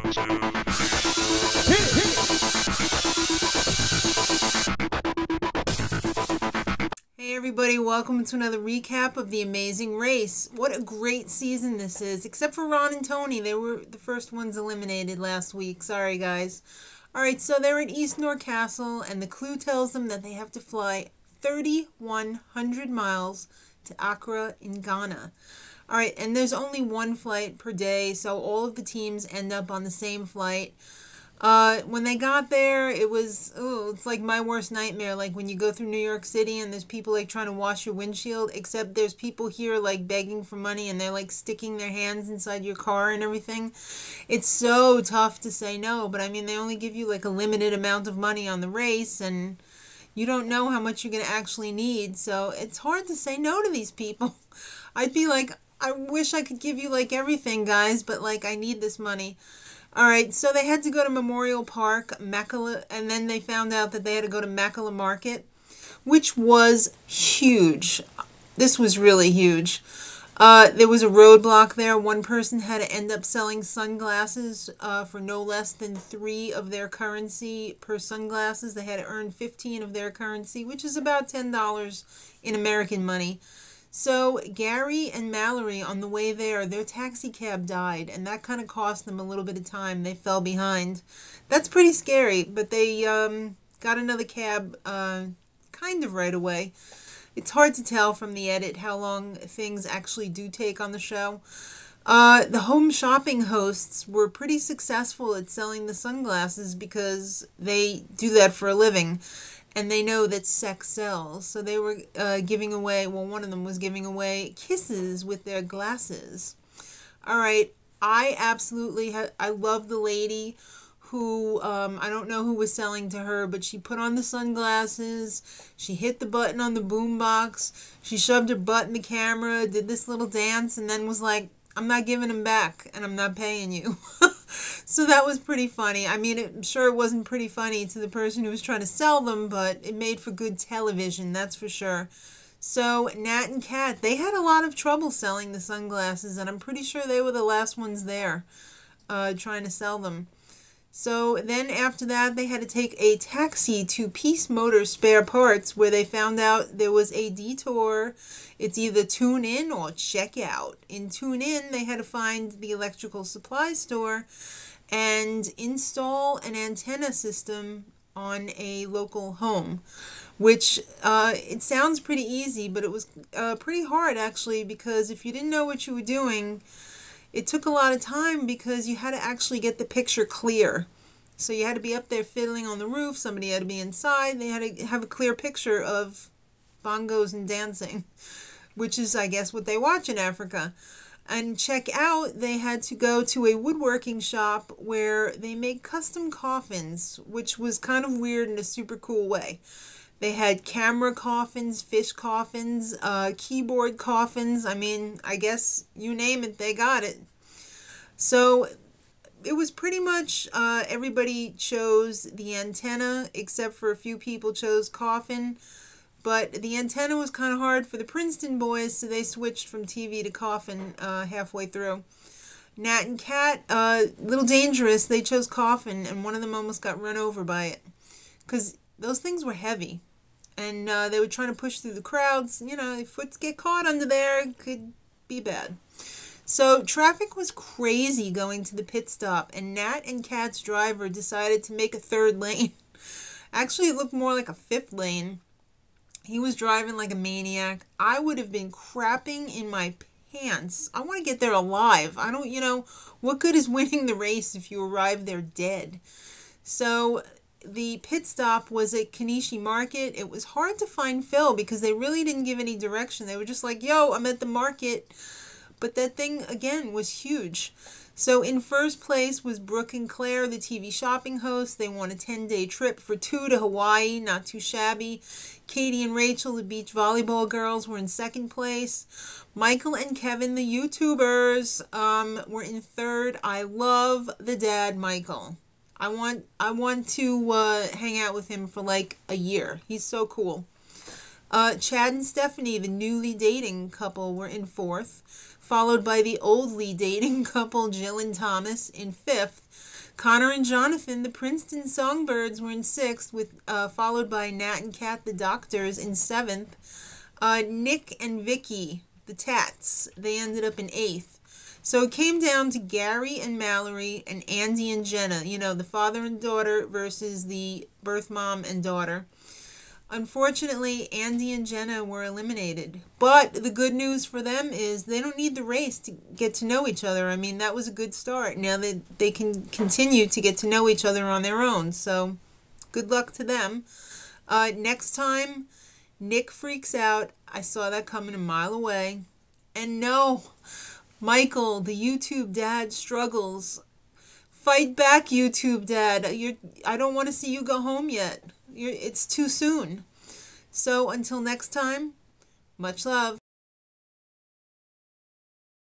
Hey everybody, welcome to another recap of The Amazing Race. What a great season this is, except for Ron and Tony. They were the first ones eliminated last week. Sorry guys. Alright, so they're at East Nor Castle, and the clue tells them that they have to fly 3,100 miles to Accra in Ghana. Alright, and there's only one flight per day, so all of the teams end up on the same flight. When they got there, it was, it's like my worst nightmare, like when you go through New York City and there's people like trying to wash your windshield, except there's people here like begging for money and they're like sticking their hands inside your car and everything. It's so tough to say no, but I mean, they only give you like a limited amount of money on the race and you don't know how much you're going to actually need, so it's hard to say no to these people. I'd be like, I wish I could give you like everything, guys, but like I need this money. Alright, so they had to go to Memorial Park, Makala, and then they found out that they had to go to Makala Market, which was huge. This was really huge. There was a roadblock there. One person had to end up selling sunglasses for no less than 3 of their currency per sunglasses. They had to earn 15 of their currency, which is about $10 in American money. So Gary and Mallory, on the way there, their taxi cab died, and that kind of cost them a little bit of time. They fell behind. That's pretty scary, but they got another cab kind of right away. It's hard to tell from the edit how long things actually do take on the show. The home shopping hosts were pretty successful at selling the sunglasses because they do that for a living. And they know that sex sells. So they were giving away, well, one of them was giving away kisses with their glasses. All right, I absolutely, I love the lady who, I don't know who was selling to her, but she put on the sunglasses, she hit the button on the boombox, she shoved her butt in the camera, did this little dance, and then was like, I'm not giving them back, and I'm not paying you. So that was pretty funny. I mean, I'm sure it wasn't pretty funny to the person who was trying to sell them, but it made for good television, that's for sure. So Nat and Cat, they had a lot of trouble selling the sunglasses, and I'm pretty sure they were the last ones there trying to sell them. So then after that, they had to take a taxi to Peace Motors Spare Parts, where they found out there was a detour. It's either tune in or check out. In tune in, they had to find the electrical supply store and install an antenna system on a local home, which it sounds pretty easy, but it was pretty hard actually, because if you didn't know what you were doing, it took a lot of time because you had to actually get the picture clear. So you had to be up there fiddling on the roof, somebody had to be inside, they had to have a clear picture of bongos and dancing, which is, I guess, what they watch in Africa. And check out, they had to go to a woodworking shop where they make custom coffins, which was kind of weird in a super cool way. They had camera coffins, fish coffins, keyboard coffins. I mean, I guess you name it, they got it. So it was pretty much everybody chose the antenna, except for a few people chose coffin. But the antenna was kind of hard for the Princeton boys, so they switched from TV to coffin halfway through. Nat and Cat, little dangerous, they chose coffin, and one of them almost got run over by it. Because those things were heavy. And they were trying to push through the crowds. You know, if foots get caught under there, it could be bad. So traffic was crazy going to the pit stop, and Nat and Cat's driver decided to make a 3rd lane. Actually, it looked more like a 5th lane. He was driving like a maniac. I would have been crapping in my pants. I want to get there alive. I don't, you know, what good is winning the race if you arrive there dead? So the pit stop was at Kaneshie Market. It was hard to find Phil because they really didn't give any direction. They were just like, yo, I'm at the market. But that thing, again, was huge. So in first place was Brook and Claire, the TV shopping hosts. They won a 10-day trip for 2 to Hawaii, not too shabby. Katie and Rachel, the beach volleyball girls, were in 2nd place. Michael and Kevin, the YouTubers, were in 3rd. I love the dad, Michael. I want to hang out with him for like a year. He's so cool. Chad and Stephanie, the newly dating couple, were in fourth, followed by the oldly dating couple, Jill and Thomas, in fifth. Connor and Jonathon, the Princeton Songbirds, were in sixth, followed by Nat and Cat, the Doctors, in seventh. Nick and Vicki, the Tats, they ended up in eighth. So it came down to Gary and Mallory and Andie and Jenna, the father and daughter versus the birth mom and daughter. Unfortunately, Andie and Jenna were eliminated. But the good news for them is they don't need the race to get to know each other. I mean, that was a good start. Now they can continue to get to know each other on their own. So good luck to them. Next time, Nick freaks out. I saw that coming a mile away. And no, Michael, the YouTube dad, struggles. Fight back, YouTube dad. I don't want to see you go home yet. It's too soon. So until next time, much love.